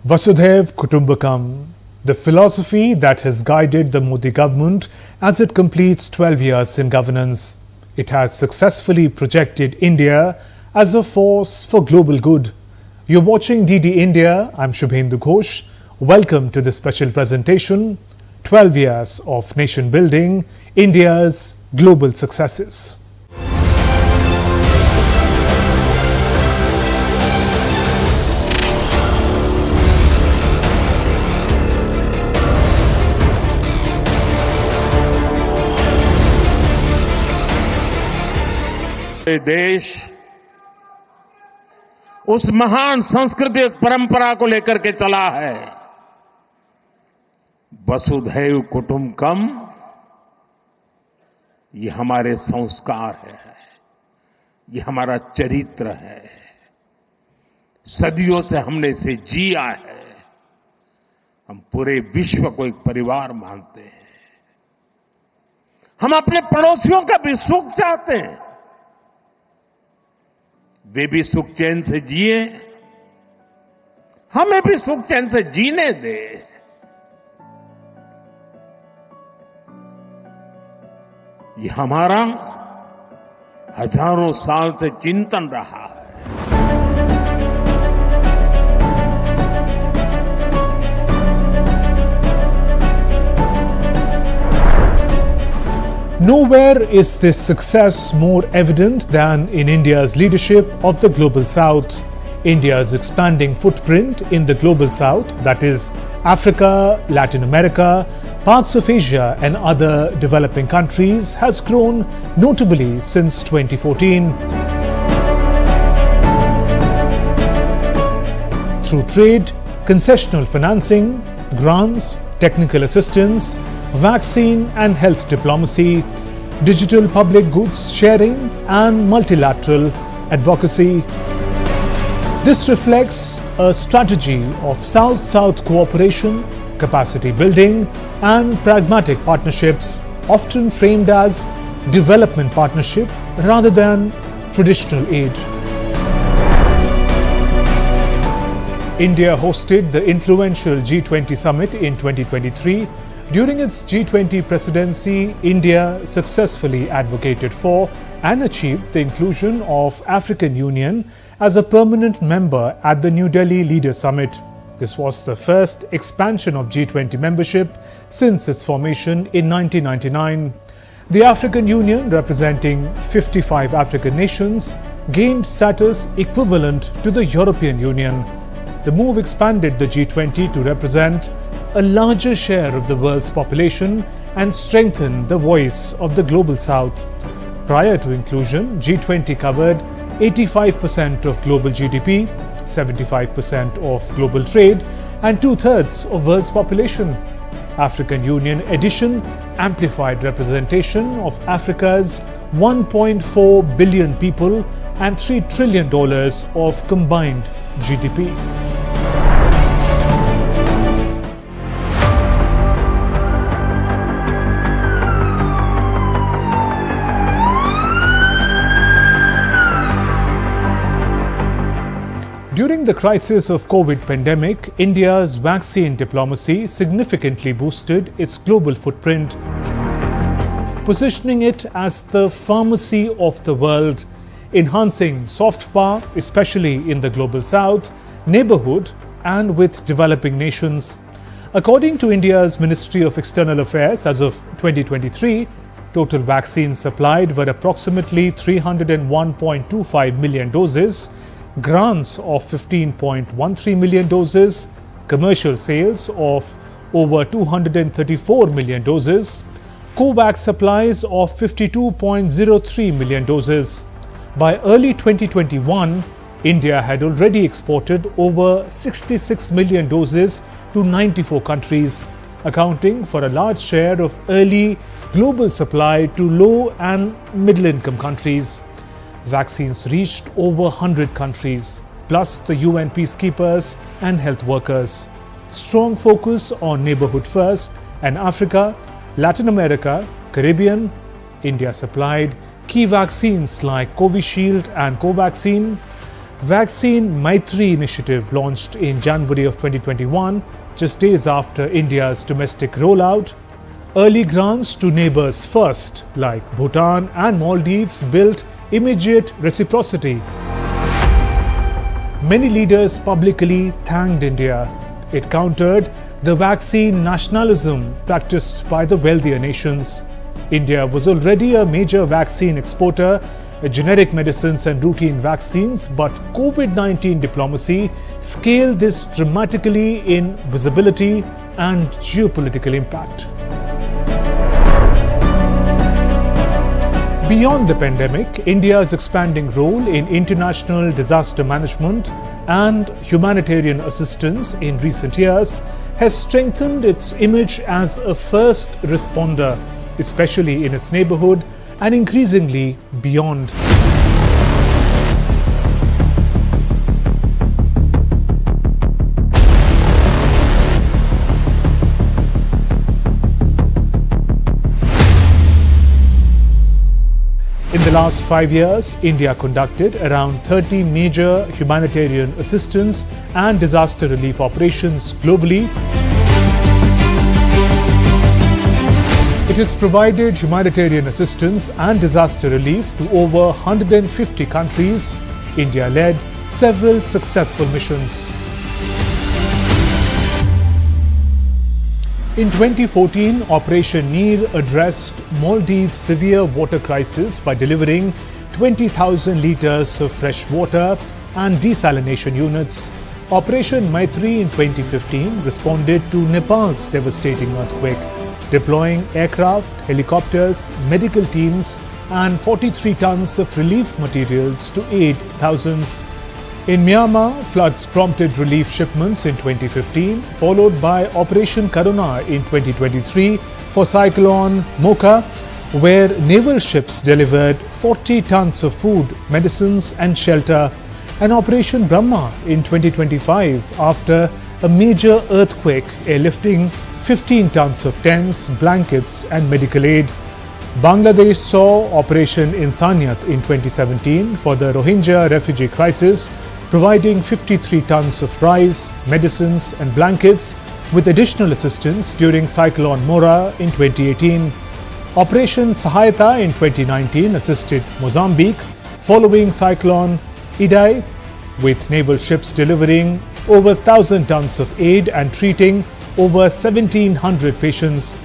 Vasudhaiva Kutumbakam, the philosophy that has guided the Modi government as it completes 12 years in governance. It has successfully projected India as a force for global good. You're watching DD India. I'm Shubhendu Ghosh. Welcome to this special presentation, 12 years of nation building, India's global successes. देश उस महान सांस्कृतिक परंपरा को लेकर के चला है, वसुधैव कुटुंबकम। ये हमारे संस्कार है, ये हमारा चरित्र है। सदियों से हमने इसे जिया है। हम पूरे विश्व को एक परिवार मानते हैं। हम अपने पड़ोसियों का भी सुख चाहते हैं, वे भी सुख चैन से जिए, हमें भी सुख चैन से जीने दे। ये हमारा हजारों साल से चिंतन रहा है। Nowhere is this success more evident than in India's leadership of the Global South. India's expanding footprint in the Global South, that is Africa, Latin America, parts of Asia and other developing countries, has grown notably since 2014. Through trade, concessional financing, grants, technical assistance, vaccine and health diplomacy, digital public goods sharing and multilateral advocacy. This reflects a strategy of South-South cooperation, capacity building and pragmatic partnerships, often framed as development partnership rather than traditional aid. India hosted the influential G20 summit in 2023. During its G20 presidency, India successfully advocated for and achieved the inclusion of African Union as a permanent member at the New Delhi Leaders Summit. This was the first expansion of G20 membership since its formation in 1999. The African Union, representing 55 African nations, gained status equivalent to the European Union. The move expanded the G20 to represent a larger share of the world's population and strengthen the voice of the Global South. Prior to inclusion, G20 covered 85% of global GDP, 75% of global trade, and two-thirds of world's population. African Union addition amplified representation of Africa's 1.4 billion people and $3 trillion of combined GDP. During the crisis of COVID pandemic, India's vaccine diplomacy significantly boosted its global footprint, positioning it as the pharmacy of the world, enhancing soft power, especially in the Global South, neighborhood and with developing nations. According to India's Ministry of External Affairs, as of 2023, total vaccines supplied were approximately 301.25 million doses, grants of 15.13 million doses, commercial sales of over 234 million doses, COVAX supplies of 52.03 million doses. By early 2021, India had already exported over 66 million doses to 94 countries, accounting for a large share of early global supply to low and middle-income countries. Vaccines reached over 100 countries, plus the UN peacekeepers and health workers. Strong focus on neighborhood first and Africa, Latin America, Caribbean. India supplied key vaccines like Covishield and Covaxin. Vaccine Maitri initiative launched in January of 2021, just days after India's domestic rollout. Early grants to neighbours first, like Bhutan and Maldives, built immediate reciprocity. Many leaders publicly thanked India. It countered the vaccine nationalism practiced by the wealthier nations. India was already a major vaccine exporter, generic medicines and routine vaccines, but COVID-19 diplomacy scaled this dramatically in visibility and geopolitical impact. Beyond the pandemic, India's expanding role in international disaster management and humanitarian assistance in recent years has strengthened its image as a first responder, especially in its neighborhood and increasingly beyond. In the last 5 years, India conducted around 30 major humanitarian assistance and disaster relief operations globally. It has provided humanitarian assistance and disaster relief to over 150 countries. India led several successful missions. In 2014, Operation Neer addressed Maldives' severe water crisis by delivering 20,000 litres of fresh water and desalination units. Operation Maitri in 2015 responded to Nepal's devastating earthquake, deploying aircraft, helicopters, medical teams and 43 tons of relief materials to aid thousands. In Myanmar, floods prompted relief shipments in 2015, followed by Operation Karuna in 2023 for Cyclone Mocha, where naval ships delivered 40 tons of food, medicines and shelter, and Operation Brahma in 2025 after a major earthquake, airlifting 15 tons of tents, blankets and medical aid. Bangladesh saw Operation Insaniyat in 2017 for the Rohingya refugee crisis, providing 53 tons of rice, medicines and blankets, with additional assistance during Cyclone Mora in 2018. Operation Sahayata in 2019 assisted Mozambique following Cyclone Idai, with naval ships delivering over 1,000 tons of aid and treating over 1,700 patients.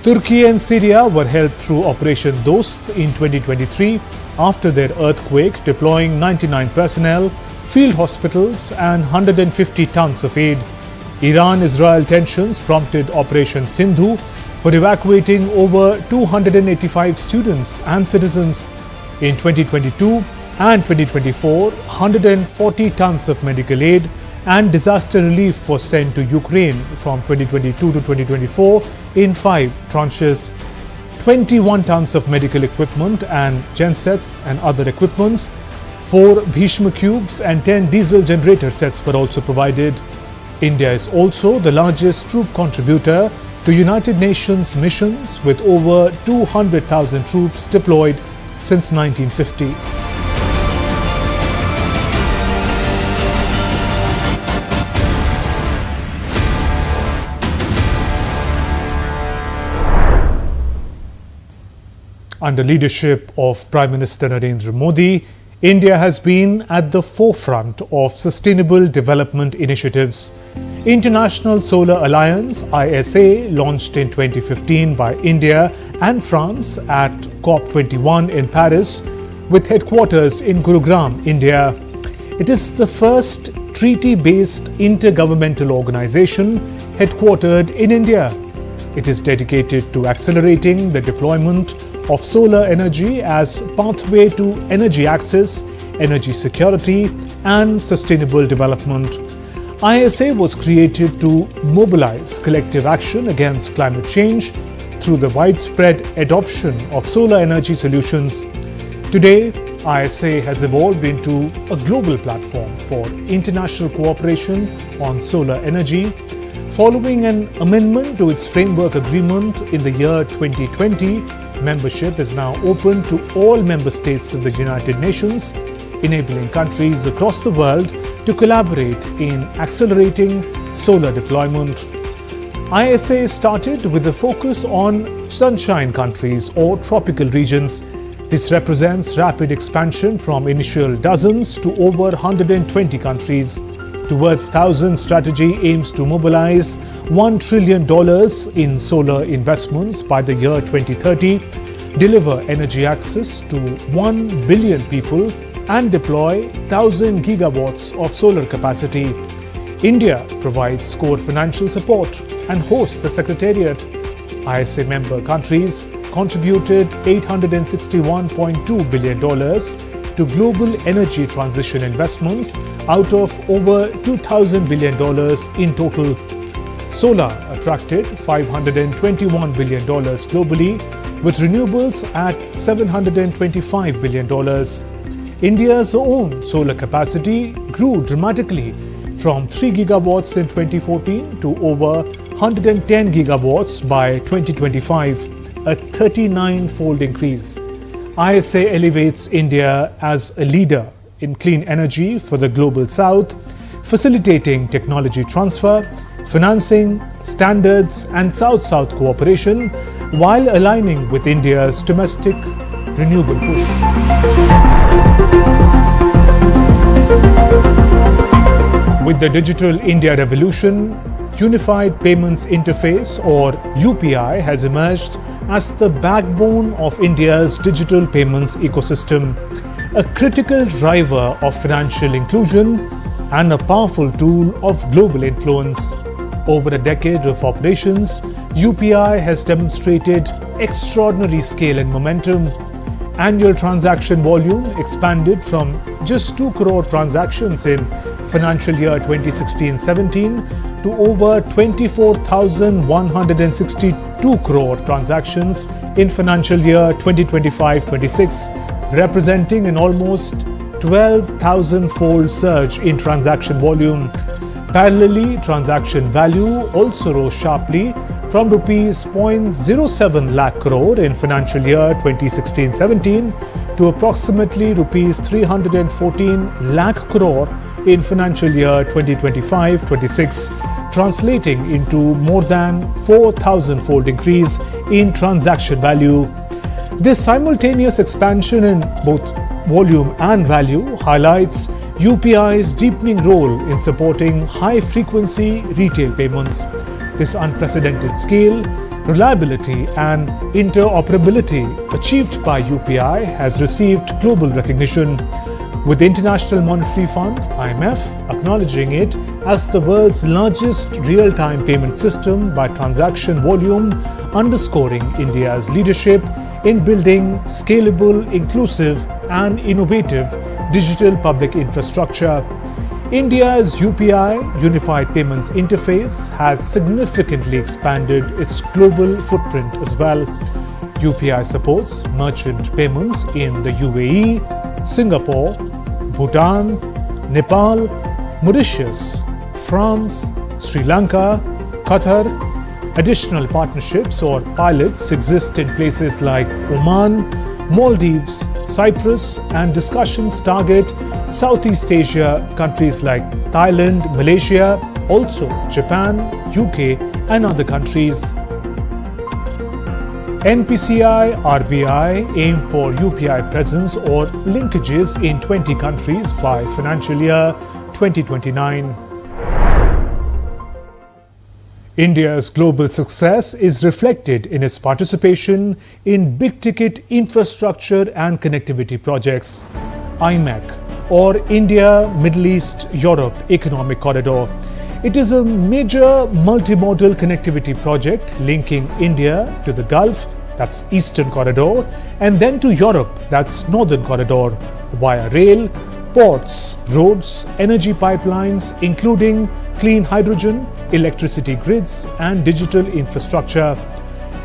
Turkey and Syria were helped through Operation Dost in 2023 after their earthquake, deploying 99 personnel, field hospitals and 150 tons of aid. Iran-Israel tensions prompted Operation Sindhu for evacuating over 285 students and citizens. In 2022 and 2024, 140 tons of medical aid and disaster relief was sent to Ukraine from 2022 to 2024 in 5 tranches. 21 tons of medical equipment and gensets and other equipments, 4 Bhishma cubes and 10 diesel generator sets were also provided. India is also the largest troop contributor to United Nations missions, with over 200,000 troops deployed since 1950. Under leadership of Prime Minister Narendra Modi, India has been at the forefront of sustainable development initiatives. International Solar Alliance (ISA), launched in 2015 by India and France at COP21 in Paris, with headquarters in Gurugram, India. It is the first treaty-based intergovernmental organization headquartered in India. It is dedicated to accelerating the deployment of solar energy as pathway to energy access, energy security and sustainable development. ISA was created to mobilize collective action against climate change through the widespread adoption of solar energy solutions. Today, ISA has evolved into a global platform for international cooperation on solar energy. Following an amendment to its framework agreement in the year 2020, membership is now open to all member states of the United Nations. enabling countries across the world to collaborate in accelerating solar deployment. ISA started with a focus on sunshine countries or tropical regions. This represents rapid expansion from initial dozens to over 120 countries. Towards 1,000 strategy aims to mobilize $1 trillion in solar investments by the year 2030, deliver energy access to 1 billion people and deploy 1,000 gigawatts of solar capacity. India provides core financial support and hosts the Secretariat. ISA member countries contributed $861.2 billion to global energy transition investments out of over $2,000 billion in total. Solar attracted $521 billion globally, with renewables at $725 billion. India's own solar capacity grew dramatically from 3 gigawatts in 2014 to over 110 gigawatts by 2025, a 39-fold increase. ISA elevates India as a leader in clean energy for the global south, facilitating technology transfer, financing, standards and South-South cooperation while aligning with India's domestic renewable push. With the Digital India Revolution, Unified Payments Interface or UPI has emerged as the backbone of India's digital payments ecosystem, a critical driver of financial inclusion and a powerful tool of global influence. Over a decade of operations, UPI has demonstrated extraordinary scale and momentum. Annual transaction volume expanded from just 2 crore transactions in financial year 2016-17 to over 24,162 crore transactions in financial year 2025-26, representing an almost 12,000-fold surge in transaction volume. Parallelly, transaction value also rose sharply from rupees 0.07 lakh crore in financial year 2016-17 to approximately rupees 314 lakh crore in financial year 2025-26, translating into more than 4,000-fold increase in transaction value. This simultaneous expansion in both volume and value highlights UPI's deepening role in supporting high-frequency retail payments. This unprecedented scale, reliability and interoperability achieved by UPI has received global recognition, with the International Monetary Fund (IMF) acknowledging it as the world's largest real-time payment system by transaction volume, underscoring India's leadership in building scalable, inclusive and innovative digital public infrastructure. India's UPI Unified Payments Interface has significantly expanded its global footprint as well. UPI supports merchant payments in the UAE, Singapore, Bhutan, Nepal, Mauritius, France, Sri Lanka, Qatar. Additional partnerships or pilots exist in places like Oman, Maldives, Cyprus, and discussions target Southeast Asia countries like Thailand, Malaysia, also Japan, UK, and other countries. NPCI, RBI aim for UPI presence or linkages in 20 countries by financial year 2029. India's global success is reflected in its participation in big-ticket infrastructure and connectivity projects. IMEC or India, Middle East, Europe Economic Corridor. It is a major multimodal connectivity project linking India to the Gulf, that's Eastern Corridor, and then to Europe, that's Northern Corridor, via rail, ports, roads, energy pipelines, including clean hydrogen, electricity grids, and digital infrastructure.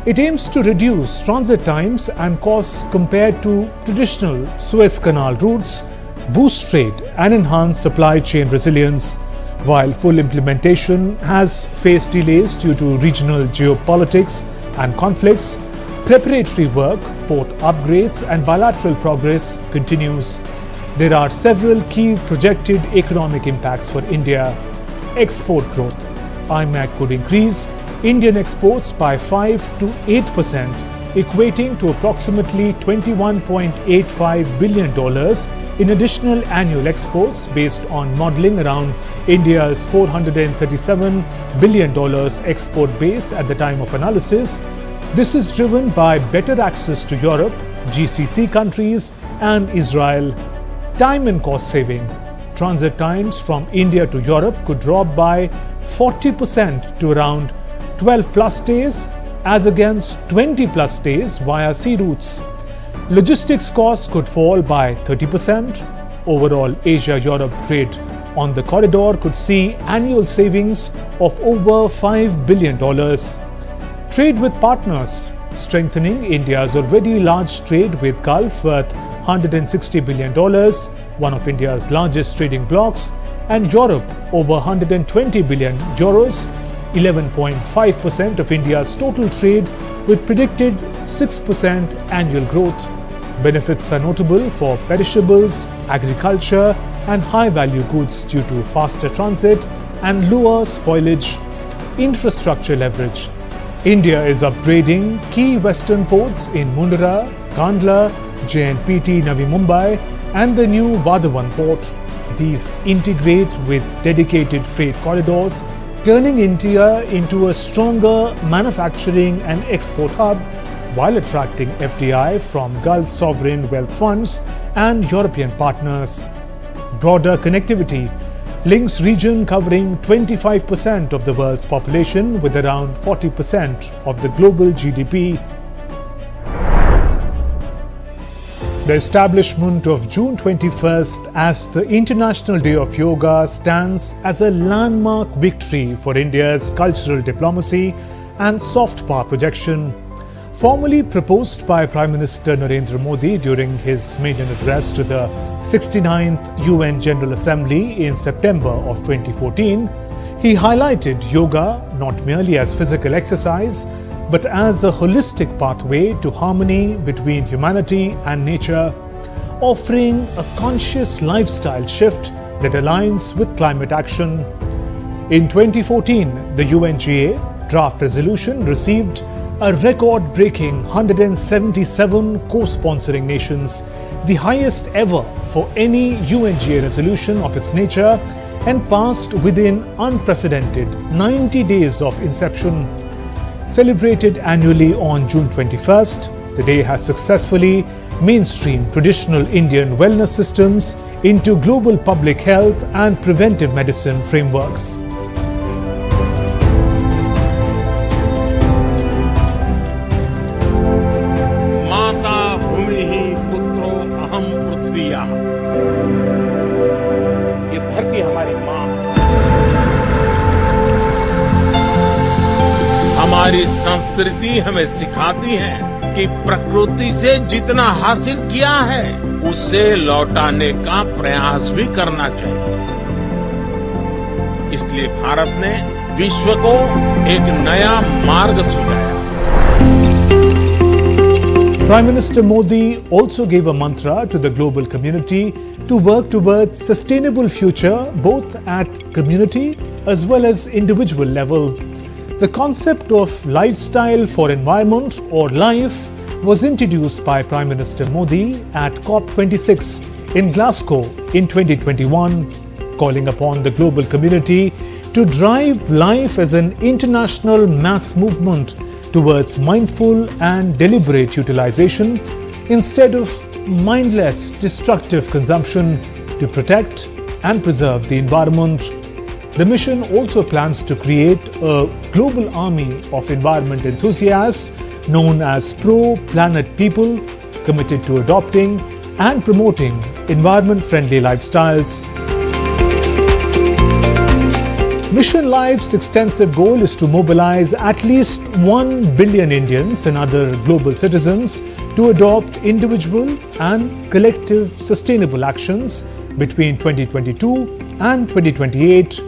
It aims to reduce transit times and costs compared to traditional Suez Canal routes, boost trade, and enhance supply chain resilience. While full implementation has faced delays due to regional geopolitics and conflicts, preparatory work, port upgrades, and bilateral progress continues. there are several key projected economic impacts for India. Export growth. IMEC could increase Indian exports by 5 to 8%, equating to approximately $21.85 billion in additional annual exports based on modeling around India's $437 billion export base at the time of analysis. This is driven by better access to Europe, GCC countries and Israel. Time and cost saving. Transit times from India to Europe could drop by 40% to around 12 plus days as against 20 plus days via sea routes. Logistics costs could fall by 30%. Overall Asia-Europe trade on the corridor could see annual savings of over $5 billion. Trade with partners. Strengthening India's already large trade with Gulf worth $160 billion, one of India's largest trading blocs, and Europe over 120 billion euros, 11.5% of India's total trade, with predicted 6% annual growth. Benefits are notable for perishables, agriculture and high-value goods due to faster transit and lower spoilage. Infrastructure leverage. India is upgrading key western ports in Mundra, Kandla, JNPT Navi Mumbai and the new Vadhavan port. These integrate with dedicated freight corridors, turning India into a stronger manufacturing and export hub while attracting FDI from Gulf sovereign wealth funds and European partners. Broader connectivity links region covering 25% of the world's population with around 40% of the global GDP. The establishment of June 21st as the International Day of Yoga stands as a landmark victory for India's cultural diplomacy and soft power projection. Formally proposed by Prime Minister Narendra Modi during his maiden address to the 69th UN General Assembly in September of 2014, he highlighted yoga not merely as physical exercise, but as a holistic pathway to harmony between humanity and nature, offering a conscious lifestyle shift that aligns with climate action. In 2014, the UNGA draft resolution received a record-breaking 177 co-sponsoring nations, the highest ever for any UNGA resolution of its nature, and passed within unprecedented 90 days of inception. Celebrated annually on June 21st, the day has successfully mainstreamed traditional Indian wellness systems into global public health and preventive medicine frameworks. माता भूमि पुत्रो अहम पृथ्वीया, ये धरती हमारी माँ, हमारी संस्कृति हमें सिखाती है कि प्रकृति से जितना हासिल किया है उसे लौटाने का प्रयास भी करना चाहिए। इसलिए भारत ने विश्व को एक नया मार्ग सुझाया। Prime Minister Modi also gave a mantra to the global community to work towards sustainable future both at community as well as individual level. The concept of lifestyle for environment or life was introduced by Prime Minister Modi at COP26 in Glasgow in 2021, calling upon the global community to drive life as an international mass movement towards mindful and deliberate utilization instead of mindless, destructive consumption to protect and preserve the environment. The mission also plans to create a global army of environment enthusiasts known as Pro-Planet People, committed to adopting and promoting environment-friendly lifestyles. Mission Life's extensive goal is to mobilize at least 1 billion Indians and other global citizens to adopt individual and collective sustainable actions between 2022 and 2028.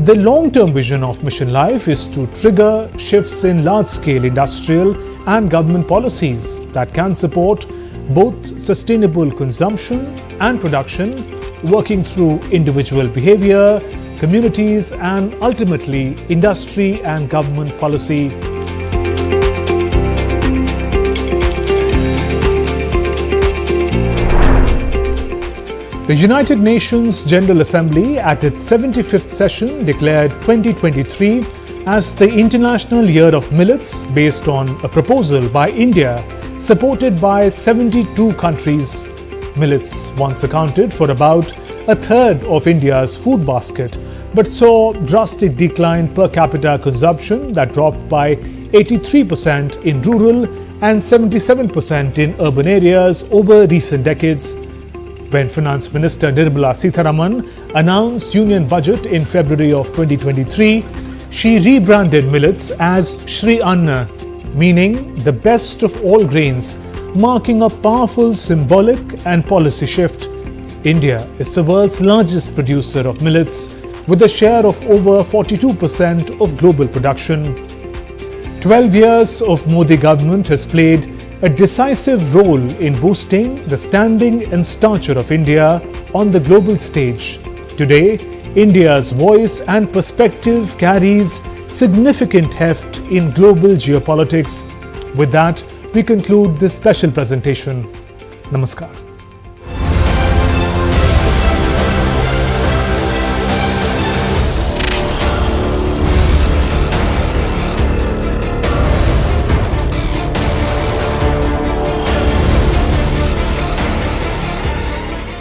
The long-term vision of Mission Life is to trigger shifts in large-scale industrial and government policies that can support both sustainable consumption and production, working through individual behavior, communities, and ultimately industry and government policy. The United Nations General Assembly at its 75th session declared 2023 as the International Year of Millets based on a proposal by India supported by 72 countries. Millets once accounted for about a third of India's food basket, but saw drastic decline per capita consumption that dropped by 83% in rural and 77% in urban areas over recent decades. When Finance Minister Nirmala Sitharaman announced Union Budget in February of 2023, she rebranded millets as Shri Anna, meaning the best of all grains, marking a powerful symbolic and policy shift. India is the world's largest producer of millets, with a share of over 42% of global production. 12 years of Modi government has played a decisive role in boosting the standing and stature of India on the global stage. Today, India's voice and perspective carries significant heft in global geopolitics. With that, we conclude this special presentation. Namaskar.